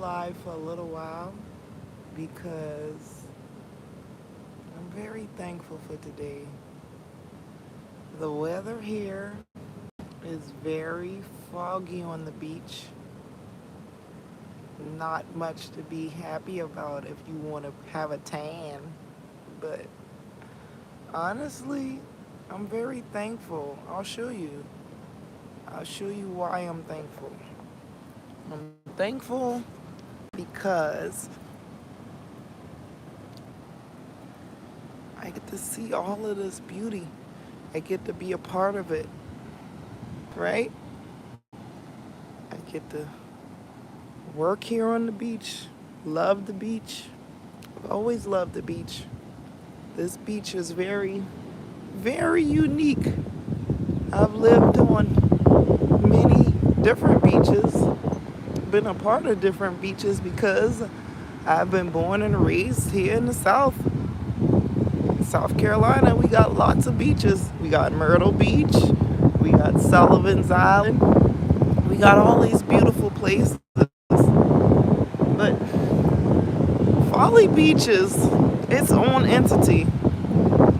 live for a little while because I'm very thankful for today. The weather here is very foggy on the beach. Not much to be happy about if you want to have a tan. But honestly, I'm very thankful. I'll show you. I'll show you why I'm thankful. I'm thankful because I get to see all of this beauty. I get to be a part of it, right? I get to work here on the beach, love the beach. I've always loved the beach. This beach is very, very unique. I've lived on many different beaches, been a part of different beaches because I've been born and raised here in the South. South Carolina, we got lots of beaches. We got Myrtle Beach, we got Sullivan's Island, we got all these beautiful places. But Folly Beach is its own entity.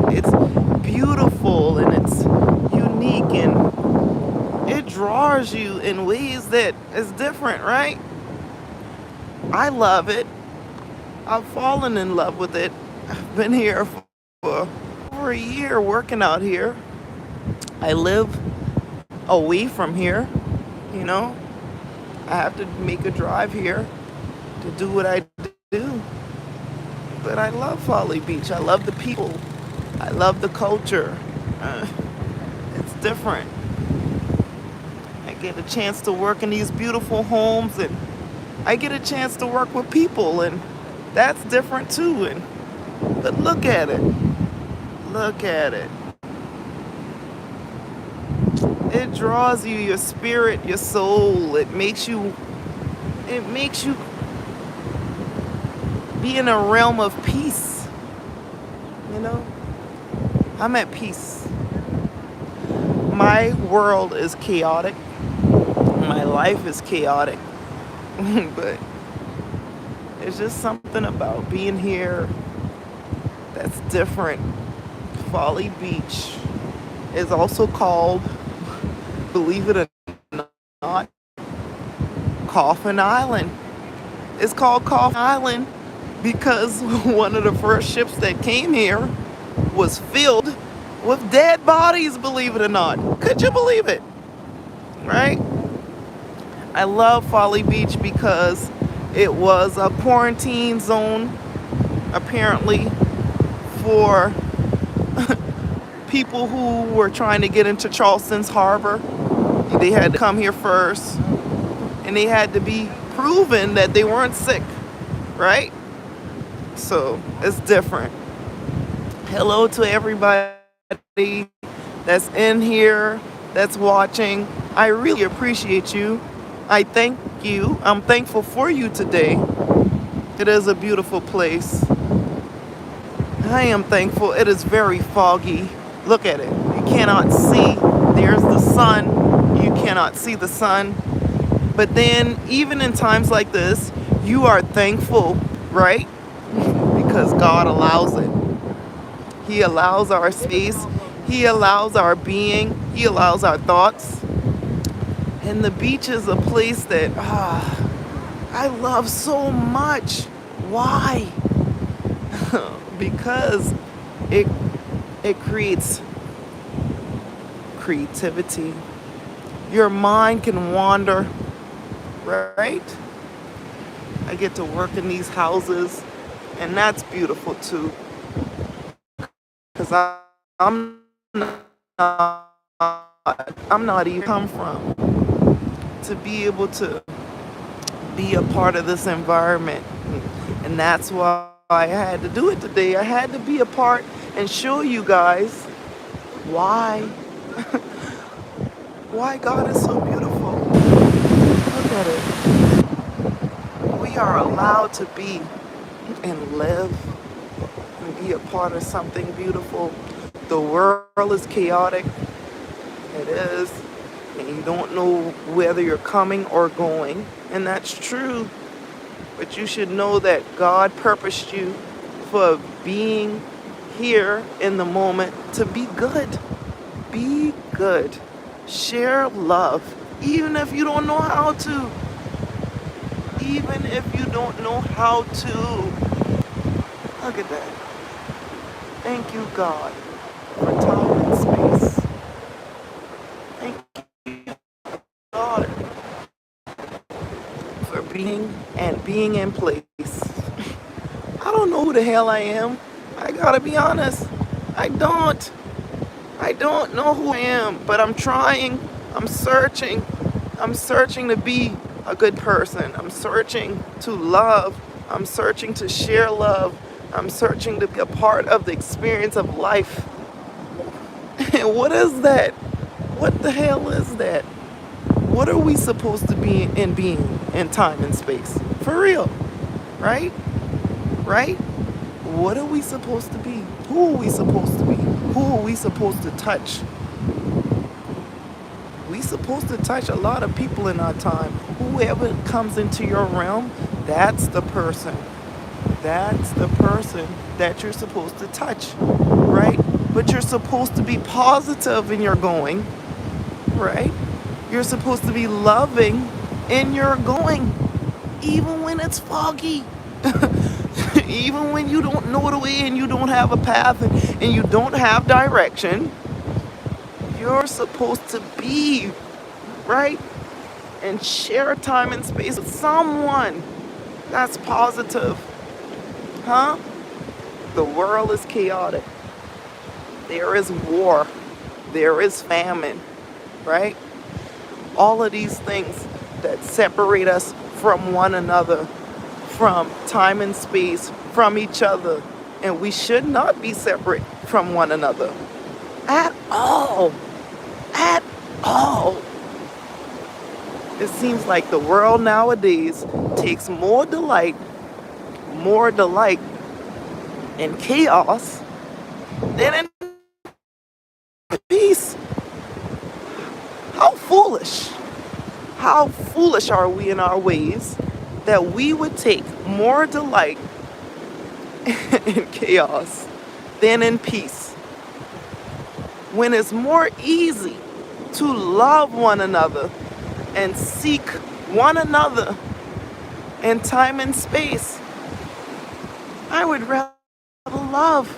It's beautiful and it's unique and it draws you in ways that is different, right? I love it. I've fallen in love with it. I've been here for over a year working out here. I live away from here, you know. I have to make a drive here to do what I do. But I love Folly Beach. I love the people. I love the culture. It's different. I get a chance to work in these beautiful homes and I get a chance to work with people and that's different too. But look at it. Look at it. It draws you, your spirit, your soul. It makes you be in a realm of peace. You know? I'm at peace. My world is chaotic. My life is chaotic. But there's just something about being here that's different. Folly Beach is also called, believe it or not, Coffin Island. It's called Coffin Island because one of the first ships that came here was filled with dead bodies, believe it or not. Could you believe it? Right? I love Folly Beach because it was a quarantine zone, apparently, for people who were trying to get into Charleston's harbor. They had to come here first, and they had to be proven that they weren't sick, right? So it's different. Hello to everybody that's in here, that's watching. I really appreciate you. I thank you. I'm thankful for you today. It is a beautiful place. I am thankful. It is very foggy. Look at it. You cannot see. There's the sun. You cannot see the sun. But then, even in times like this, you are thankful, right? Because God allows it. He allows our space. He allows our being. He allows our thoughts. And the beach is a place that I love so much. Why? Because it creates creativity. Your mind can wander, right? I get to work in these houses, and that's beautiful too. Because I'm not even come from to be able to be a part of this environment, and that's why I had to do it today. I had to be a part and show you guys why why God is so beautiful. Look at it. We are allowed to be and live and be a part of something beautiful. The world is chaotic. It is. And you don't know whether you're coming or going. And that's true. But you should know that God purposed you for being here in the moment to be good. Be good. Share love. Even if you don't know how to. Even if you don't know how to. Look at that. Thank you, God, for time and space. Thank God for being in place. I don't know who the hell I am. I gotta be honest. I don't. I don't know who I am, but I'm trying. I'm searching. I'm searching to be a good person. I'm searching to love. I'm searching to share love. I'm searching to be a part of the experience of life. And what is that? What the hell is that? What are we supposed to be in being in time and space? For real, right? Right? What are we supposed to be? Who are we supposed to be? Who are we supposed to touch? We supposed to touch a lot of people in our time. Whoever comes into your realm, that's the person. That's the person that you're supposed to touch, right? But you're supposed to be positive in your going, right? You're supposed to be loving in your going, even when it's foggy. Even when you don't know the way and you don't have a path and you don't have direction, you're supposed to be, right? And share time and space with someone that's positive. Huh? The world is chaotic. There is war. There is famine, right? All of these things that separate us from one another, from time and space, from each other. And we should not be separate from one another. At all. At all. It seems like the world nowadays takes more delight in chaos than in peace. How foolish. How foolish are we in our ways that we would take more delight in chaos than in peace, when it's more easy to love one another and seek one another in time and space. I would rather love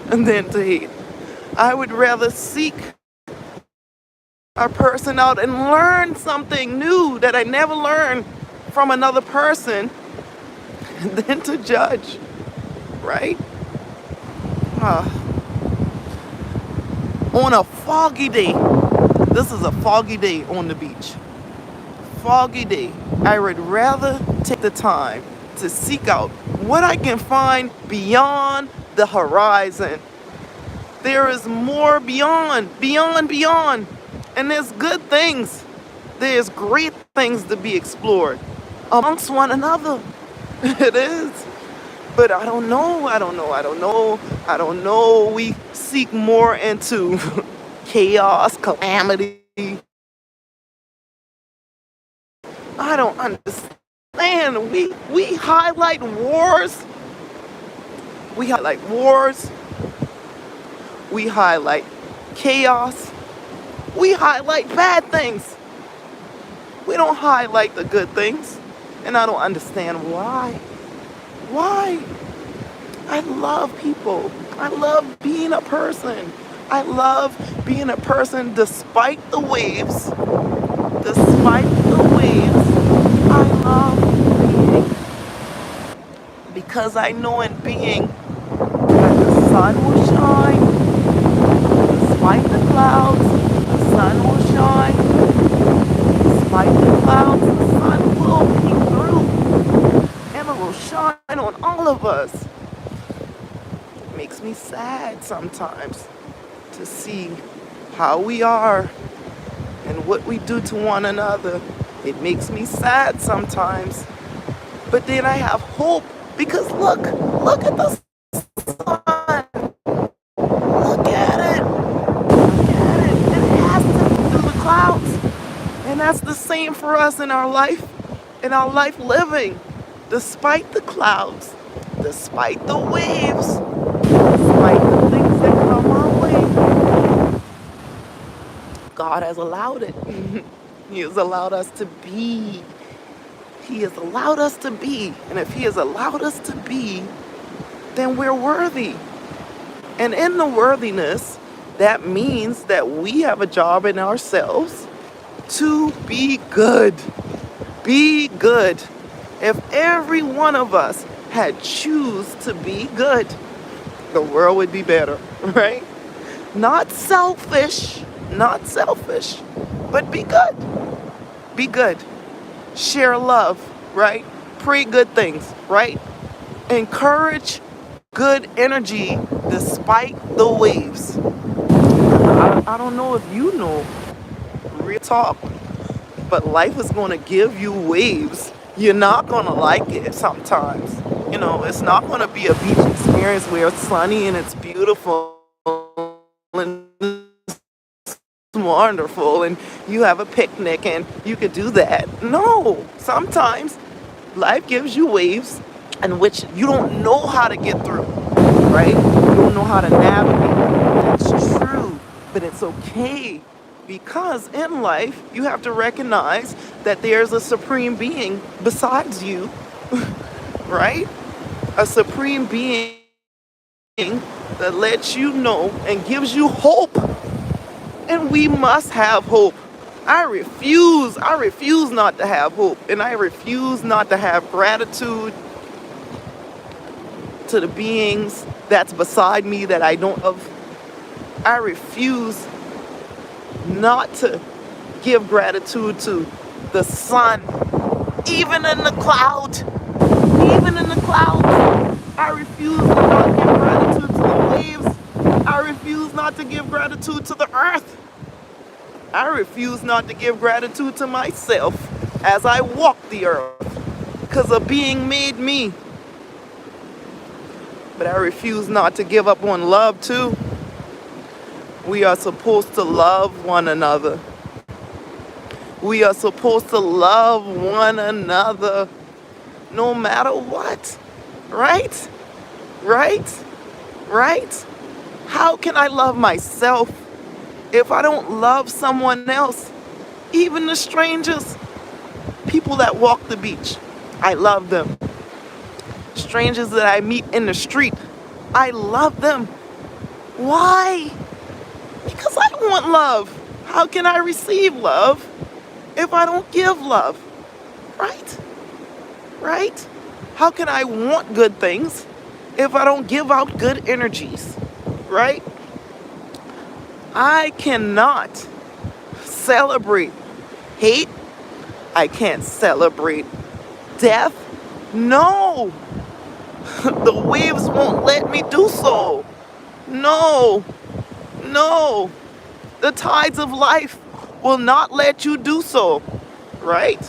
than to hate. I would rather seek a person out and learn something new that I never learned from another person than to judge, right? Uh, on a foggy day, this is a foggy day on the beach. Foggy day, I would rather take the time to seek out what I can find beyond the horizon. There is more beyond, beyond, beyond. And there's good things. There's great things to be explored amongst one another. It is. But I don't know. We seek more into chaos, calamity. I don't understand. We highlight wars. We highlight wars. We highlight chaos. We highlight bad things. We don't highlight the good things. And I don't understand why. Why? I love people. I love being a person. I love being a person despite the waves. Despite the waves, I love being. Because I know in being that the sun will shine. Despite the clouds, the sun will shine. Despite the clouds, the sun will peek through. And it will shine on all of us. It makes me sad sometimes to see how we are and what we do to one another. It makes me sad sometimes. But then I have hope because look at the sun. Look at it. Look at it. It has to be through the clouds. And that's the same for us in our life living. despite the clouds, despite the waves, despite the things that come our way, God has allowed it. He has allowed us to be. He has allowed us to be. And if He has allowed us to be, then we're worthy. And in the worthiness, that means that we have a job in ourselves to be good. Be good. If every one of us had choose to be good, the world would be better, right? Not selfish, not selfish, but be good. Be good. Share love, right? Pray good things, right? Encourage good energy despite the waves. I don't know if you know, real talk, but life is going to give you waves. You're not going to like it sometimes. It's not going to be a beach experience where it's sunny and it's beautiful and it's wonderful and you have a picnic and you could do that. No, sometimes life gives you waves in which you don't know how to get through, right? You don't know how to navigate. That's true, but it's okay because in life you have to recognize that there's a supreme being besides you, right? A supreme being that lets you know and gives you hope. And we must have hope. I refuse not to have hope. And I refuse not to have gratitude to the beings that's beside me that I don't love. I refuse not to give gratitude to the sun, even in the cloud, even in the clouds. I refuse to not give gratitude to the waves. I refuse not to give gratitude to the earth. I refuse not to give gratitude to myself as I walk the earth because of being made me. But I refuse not to give up on love too. We are supposed to love one another. We are supposed to love one another no matter what. Right? Right? Right? How can I love myself if I don't love someone else? Even the strangers, people that walk the beach, I love them. Strangers that I meet in the street, I love them. Why? Because I want love. How can I receive love if I don't give love? Right? Right? How can I want good things if I don't give out good energies? Right? I cannot celebrate hate. I can't celebrate death. No. The waves won't let me do so. No. No. The tides of life will not let you do so. Right?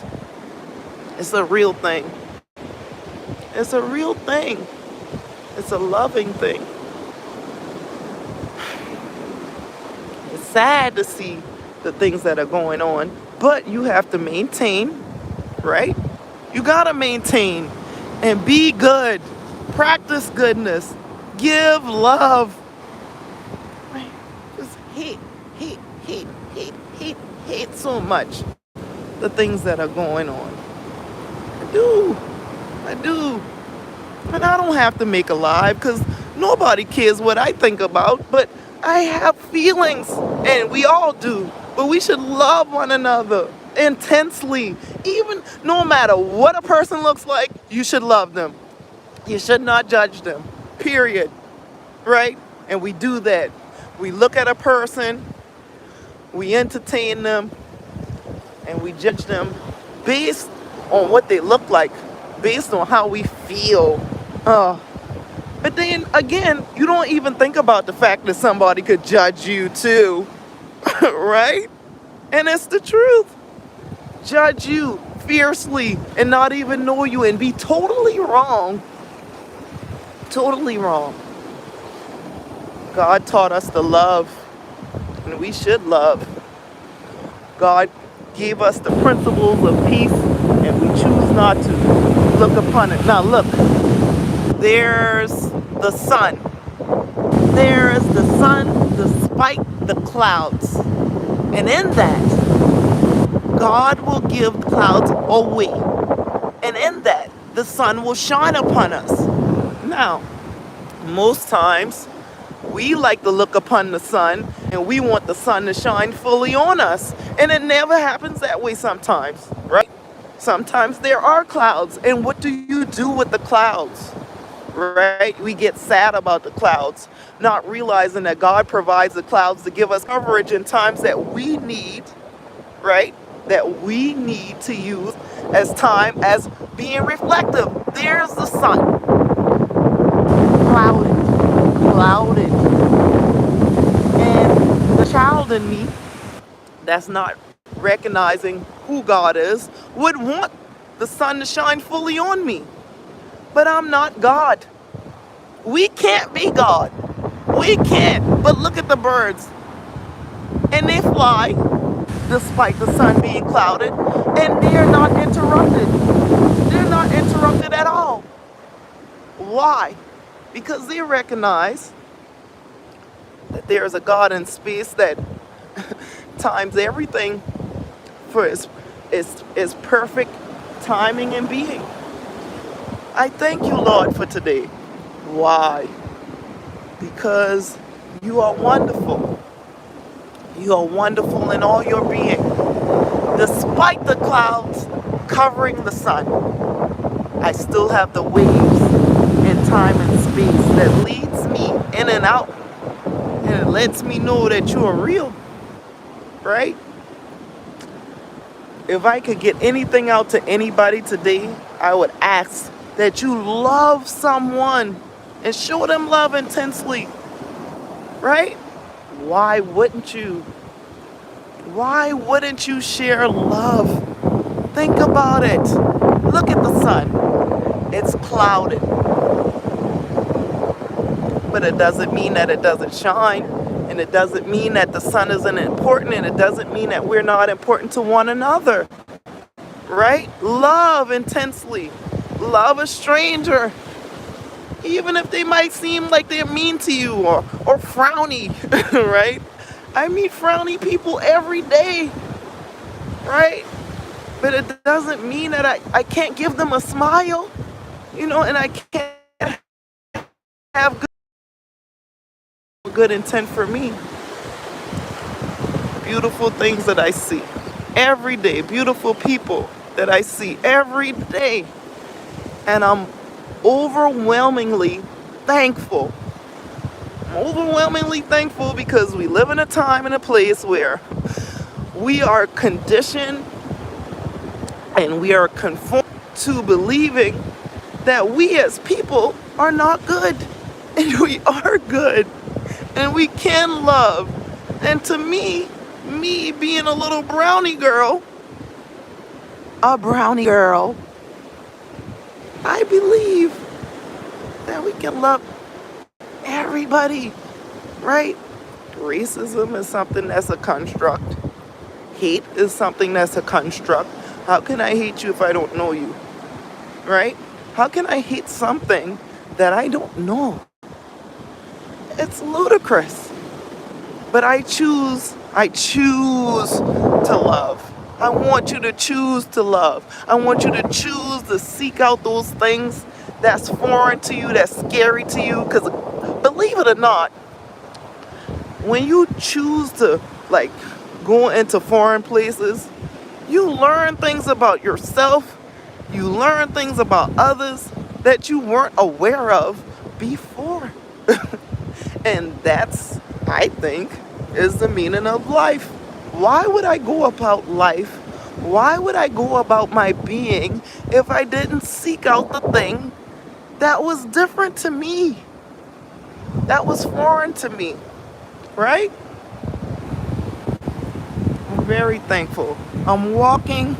It's a real thing. It's a real thing. It's a loving thing. It's sad to see the things that are going on, but you have to maintain, right? You gotta maintain and be good. Practice goodness. Give love. Right? Just hate so much the things that are going on. I do. And I don't have to make a lie because nobody cares what I think about, but I have feelings, and we all do. But we should love one another intensely. Even no matter what a person looks like, you should love them. You should not judge them, period. Right? And we do that. We look at a person, we entertain them, and we judge them based on what they look like, based on how we feel. But then again, you don't even think about the fact that somebody could judge you too, right? And it's the truth. Judge you fiercely and not even know you and be totally wrong. Totally wrong. God taught us to love, and we should love. God gave us the principles of peace, and we choose not to. look upon it. Now look, there's the sun. There is the sun despite the clouds. And in that, God will give the clouds away. And in that, the sun will shine upon us. Now, most times, we like to look upon the sun and we want the sun to shine fully on us. And it never happens that way sometimes, right? Sometimes there are clouds. And what do you do with the clouds? Right? We get sad about the clouds, not realizing that God provides the clouds to give us coverage in times that we need, right? That we need to use as time as being reflective. There's the sun, clouded, clouded. And the child in me that's not recognizing who God is would want the sun to shine fully on me. But I'm not God. We can't be God. We can't. But look at the birds. And they fly despite the sun being clouded. And they're not interrupted. They're not interrupted at all. Why? Because they recognize that there is a God in space that times everything for its perfect timing and being. I thank you, Lord, for today. Why? Because you are wonderful. You are wonderful in all your being. Despite the clouds covering the sun, I still have the waves in time and space that leads me in and out. And it lets me know that you are real, right? If I could get anything out to anybody today, I would ask that you love someone and show them love intensely, right? Why wouldn't you? Why wouldn't you share love? Think about it. Look at the sun. It's clouded. But it doesn't mean that it doesn't shine. And it doesn't mean that the sun isn't important. And it doesn't mean that we're not important to one another. Right? Love intensely. Love a stranger. Even if they might seem like they're mean to you or frowny, right? I meet frowny people every day, right? But it doesn't mean that I can't give them a smile, and I can't have good intent for me. Beautiful things that I see every day, beautiful people that I see every day. And I'm overwhelmingly thankful. I'm overwhelmingly thankful because we live in a time and a place where we are conditioned and we are conformed to believing that we as people are not good. And we are good. And we can love. And to me being a little brownie girl, I believe that we can love everybody, right? Racism is something that's a construct. Hate is something that's a construct. How can I hate you if I don't know you, right? How can I hate something that I don't know? It's ludicrous. But I choose to love. I want you to choose to love. I want you to choose to seek out those things that's foreign to you, that's scary to you. Because believe it or not, when you choose to go into foreign places, you learn things about yourself. You learn things about others that you weren't aware of before. And that's, I think, is the meaning of life. Why would I go about life? Why would I go about my being if I didn't seek out the thing that was different to me, that was foreign to me, right? I'm very thankful. I'm walking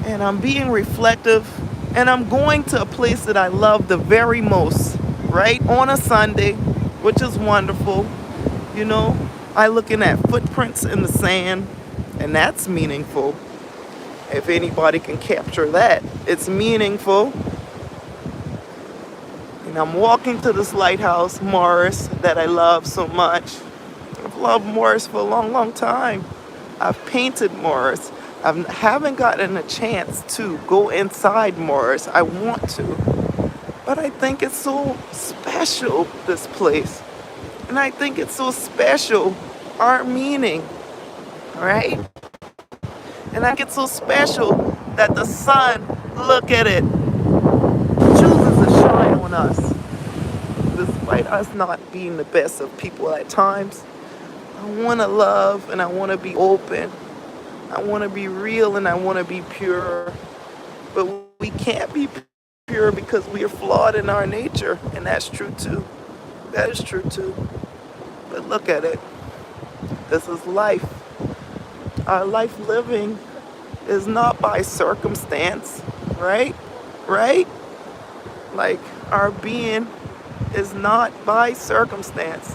and I'm being reflective and I'm going to a place that I love the very most, right? On a Sunday, which is wonderful. I looking at footprints in the sand, and that's meaningful. If anybody can capture that, it's meaningful. And I'm walking to this lighthouse, Morris, that I love so much. I've loved Morris for a long, long time. I've painted Morris. I haven't gotten a chance to go inside Morris. I want to. But I think it's so special, this place. And I think it's so special, our meaning, right? And I think it's so special that the sun, look at it, chooses to shine on us. Despite us not being the best of people at times, I want to love and I want to be open. I want to be real and I want to be pure. But we can't be pure because we are flawed in our nature. And that's true too. That is true too. But look at it. This is life. Our life living is not by circumstance, right? Right? Like our being is not by circumstance.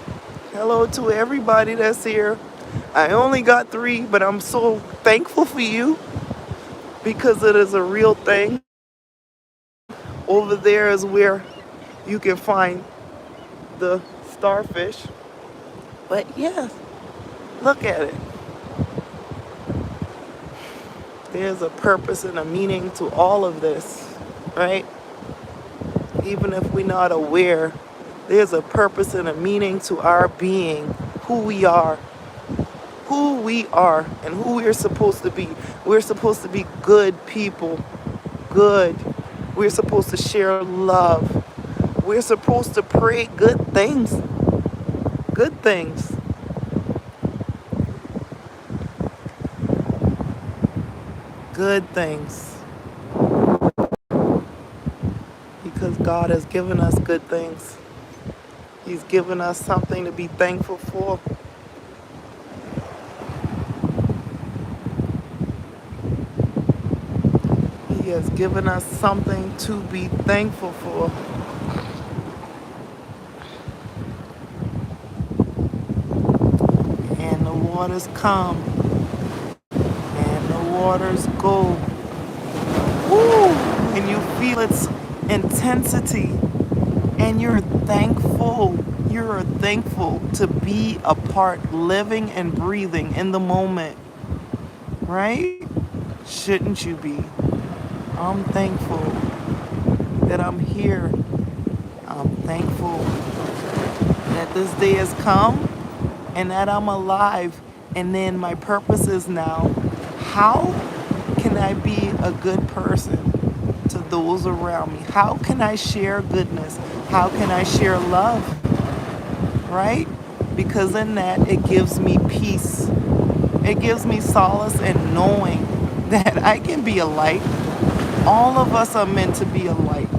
Hello to everybody that's here. I only got 3, but I'm so thankful for you because it is a real thing. Over there is where you can find the starfish. But yes, look at it. There's a purpose and a meaning to all of this, right? Even if we're not aware, there's a purpose and a meaning to our being, who we are, and who we're supposed to be. We're supposed to be good people, good. We're supposed to share love. We're supposed to pray good things, good things. Good things. Because God has given us good things. He's given us something to be thankful for. He has given us something to be thankful for. And the waters come. And the waters go. Woo! And you feel its intensity. And you're thankful. You're thankful to be a part, living and breathing in the moment. Right? Shouldn't you be? I'm thankful that I'm here. I'm thankful that this day has come and that I'm alive. And then my purpose is now, how can I be a good person to those around me? How can I share goodness? How can I share love? Right? Because in that, it gives me peace. It gives me solace in knowing that I can be a light. All of us are meant to be a light.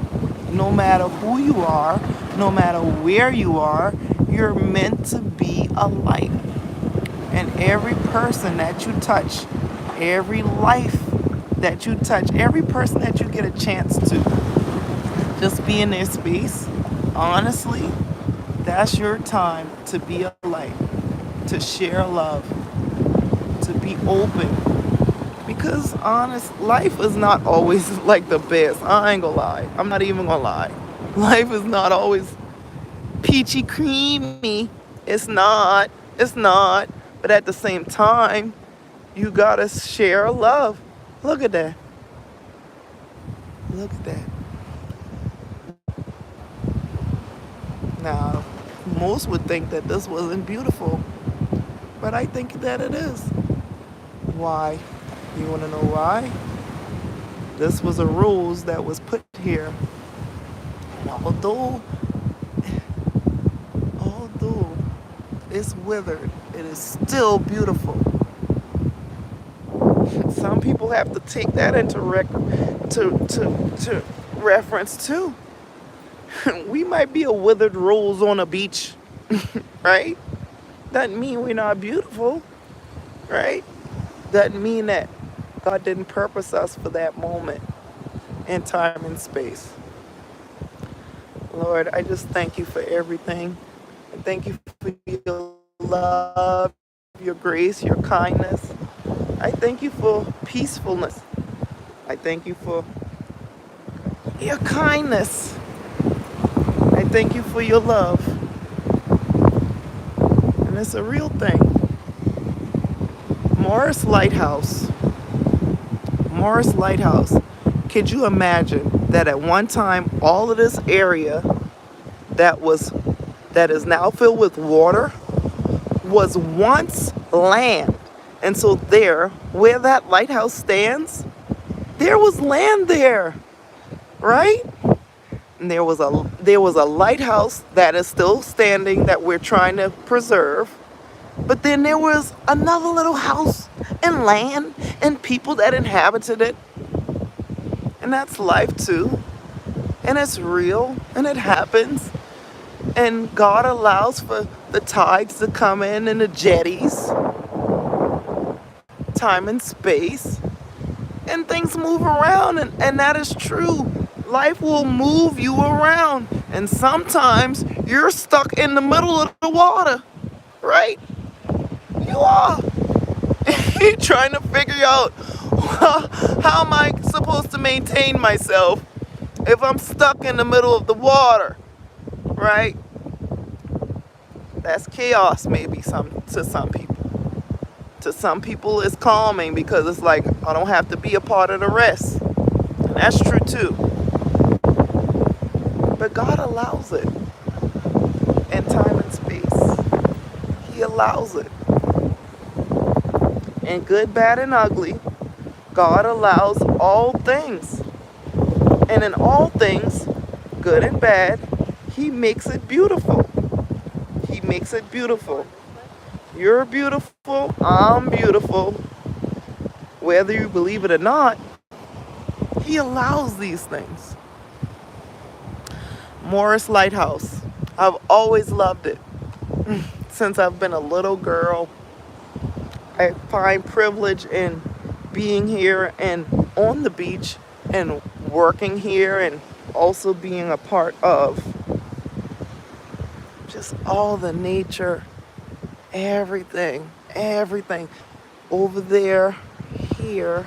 No matter who you are, no matter where you are, you're meant to be a light. And every person that you touch, every life that you touch, every person that you get a chance to just be in their space, honestly, that's your time to be a light, to share love, to be open. Because honest, life is not always like the best. I ain't gonna lie. I'm not even gonna lie. Life is not always peachy creamy. It's not. It's not. But at the same time, you gotta share love. Look at that. Look at that. Now, most would think that this wasn't beautiful, but I think that it is. Why? You wanna know why? This was a rules that was put here. And although it's withered, it is still beautiful. Some people have to take that into to reference too. We might be a withered rose on a beach, right? Doesn't mean we're not beautiful, right? Doesn't mean that God didn't purpose us for that moment in time and space. Lord, I just thank you for everything. And thank you for your love, your grace, your kindness. I thank you for peacefulness. I thank you for your kindness. I thank you for your love. And it's a real thing. Morris Lighthouse. Morris Lighthouse. Could you imagine that at one time all of this area that was that is now filled with water was once land. And so there, where that lighthouse stands, there was land there, right? And there was a lighthouse that is still standing that we're trying to preserve. But then there was another little house and land and people that inhabited it. And that's life too. And it's real and it happens. And God allows for the tides to come in and the jetties, time and space, and things move around. And that is true. Life will move you around. And sometimes you're stuck in the middle of the water, right? You are. You're trying to figure out, how am I supposed to maintain myself if I'm stuck in the middle of the water, right? That's chaos maybe to some people. To some people it's calming because it's like I don't have to be a part of the rest. And that's true too. But God allows it in time and space. He allows it. And good, bad, and ugly, God allows all things. And in all things, good and bad, He makes it beautiful. He makes it beautiful. You're beautiful, I'm beautiful. Whether you believe it or not, He allows these things. Morris Lighthouse. I've always loved it. Since I've been a little girl, I find privilege in being here and on the beach and working here and also being a part of just all the nature, everything over there, here.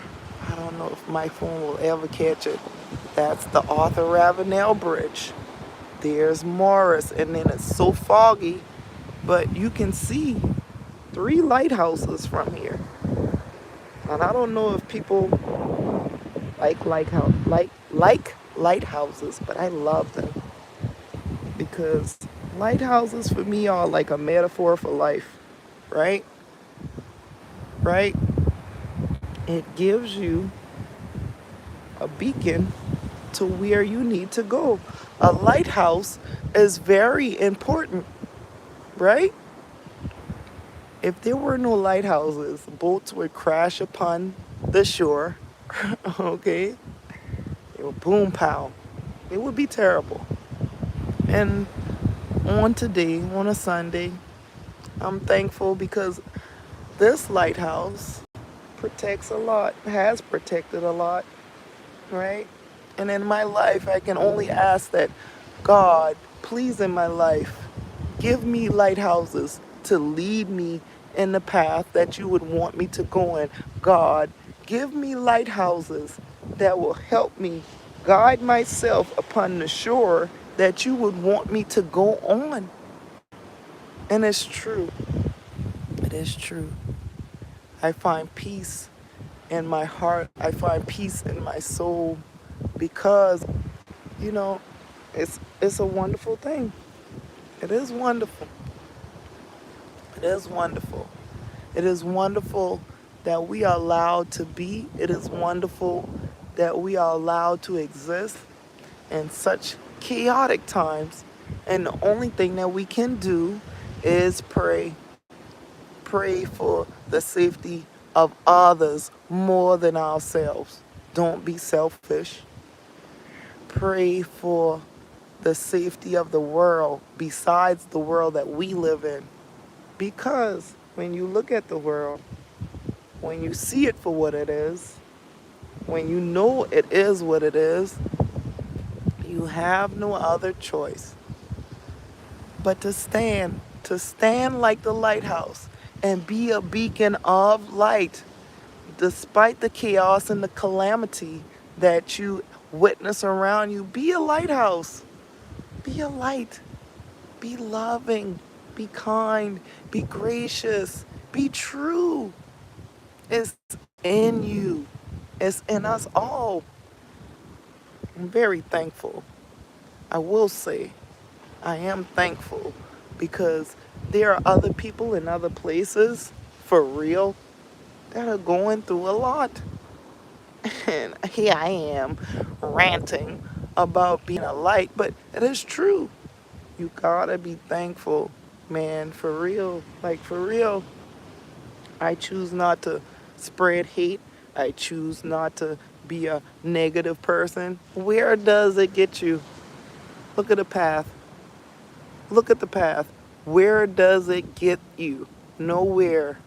I don't know if my phone will ever catch it. That's the Arthur Ravenel Bridge. There's Morris, and then it's so foggy, but you can see 3 lighthouses from here. And I don't know if people like lighthouses, but I love them because lighthouses for me are like a metaphor for life, right? Right? It gives you a beacon to where you need to go. A lighthouse is very important, right? If there were no lighthouses, boats would crash upon the shore, okay? It would boom pow. It would be terrible. And on today, on a Sunday, I'm thankful because this lighthouse protects a lot, has protected a lot, right? And in my life, I can only ask that God, please in my life, give me lighthouses to lead me in the path that you would want me to go in. God, give me lighthouses that will help me guide myself upon the shore that you would want me to go on. And it's true. It is true. I find peace in my heart. I find peace in my soul because, you know, it's a wonderful thing. It is wonderful. It is wonderful. It is wonderful that we are allowed to be. It is wonderful that we are allowed to exist in such chaotic times. And the only thing that we can do is pray. Pray for the safety of others more than ourselves. Don't be selfish. Pray for the safety of the world besides the world that we live in. Because when you look at the world, when you see it for what it is, when you know it is what it is, you have no other choice but to stand like the lighthouse and be a beacon of light. despite the chaos and the calamity that you witness around you, be a lighthouse. Be a light. Be loving. Be kind. Be gracious. Be true. It's in you. It's in us all. I'm very thankful. I will say, I am thankful because there are other people in other places, for real, that are going through a lot. And here I am ranting about being a light, but it is true. You gotta be thankful, man, for real. Like, for real. I choose not to spread hate. I choose not to be a negative person. Where does it get you? Look at the path. Look at the path. Where does it get you? Nowhere.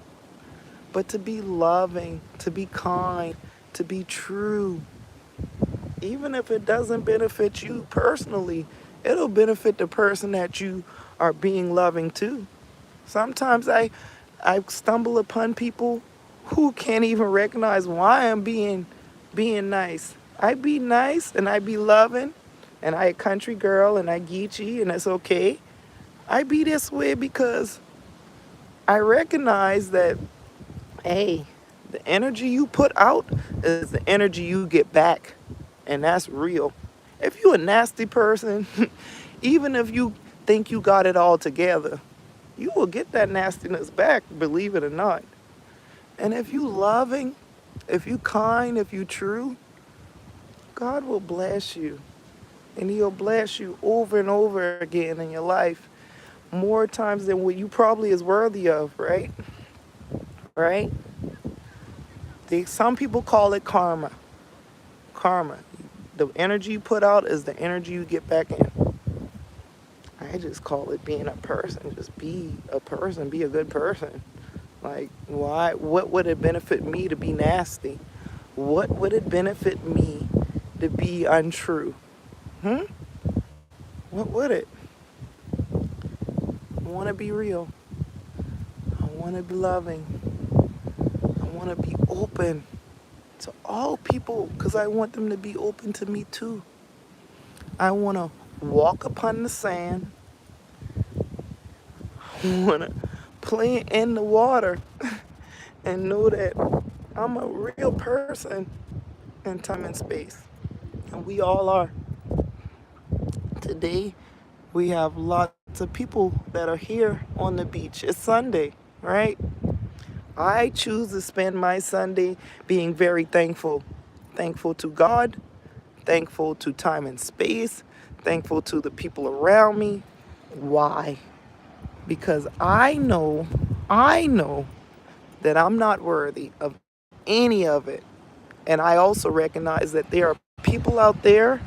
But to be loving, to be kind, to be true. Even if it doesn't benefit you personally, it'll benefit the person that you are being loving to. Sometimes I stumble upon people who can't even recognize why I'm being nice. I be nice and I be loving and I a country girl and I geeky and it's okay. I be this way because I recognize that, hey, the energy you put out is the energy you get back. And that's real. If you a nasty person, even if you think you got it all together, you will get that nastiness back, believe it or not. And if you loving, if you kind, if you true, God will bless you. And he'll bless you over and over again in your life, more times than what you probably is worthy of, right? Right? Some people call it karma. Karma. The energy you put out is the energy you get back in. I just call it being a person. Just be a person. Be a good person. Like, why? What would it benefit me to be nasty? What would it benefit me to be untrue? What would it? I want to be real. I want to be loving. I want to be open to all people because I want them to be open to me too. I want to walk upon the sand. I want to play in the water and know that I'm a real person in time and space. And we all are. Today, we have lots of people that are here on the beach. It's Sunday, right? I choose to spend my Sunday being very thankful. Thankful to God, thankful to time and space, thankful to the people around me. Why? Because I know that I'm not worthy of any of it. And I also recognize that there are people out there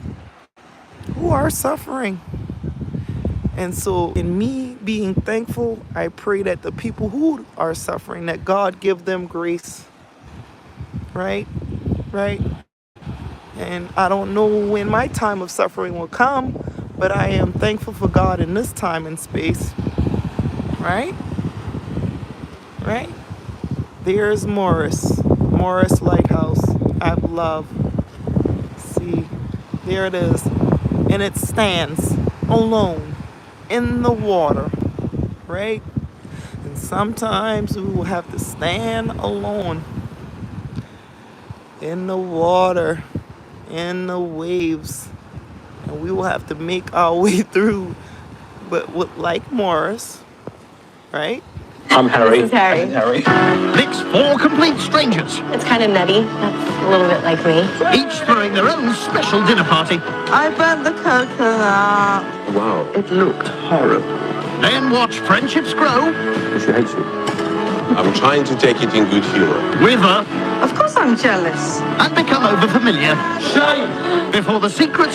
who are suffering. And so in me being thankful, I pray that the people who are suffering, that God give them grace. Right? Right? And I don't know when my time of suffering will come, but I am thankful for God in this time and space. Right? Right? There's Morris Lighthouse. I have love. See, there it is. And it stands alone in the water, right? And sometimes we will have to stand alone in the water, in the waves, and we will have to make our way through. But like Morris, right? I'm Harry. This is Harry. And Harry. Mix four complete strangers, It's kind of nutty. That's a little bit like me. each throwing their own special dinner party. I burnt the coconut. Wow, it looked horrible. Then watch friendships grow She hates you. I'm trying to take it in good humor. wither Of course I'm jealous. and become overfamiliar. Shame! Before the secrets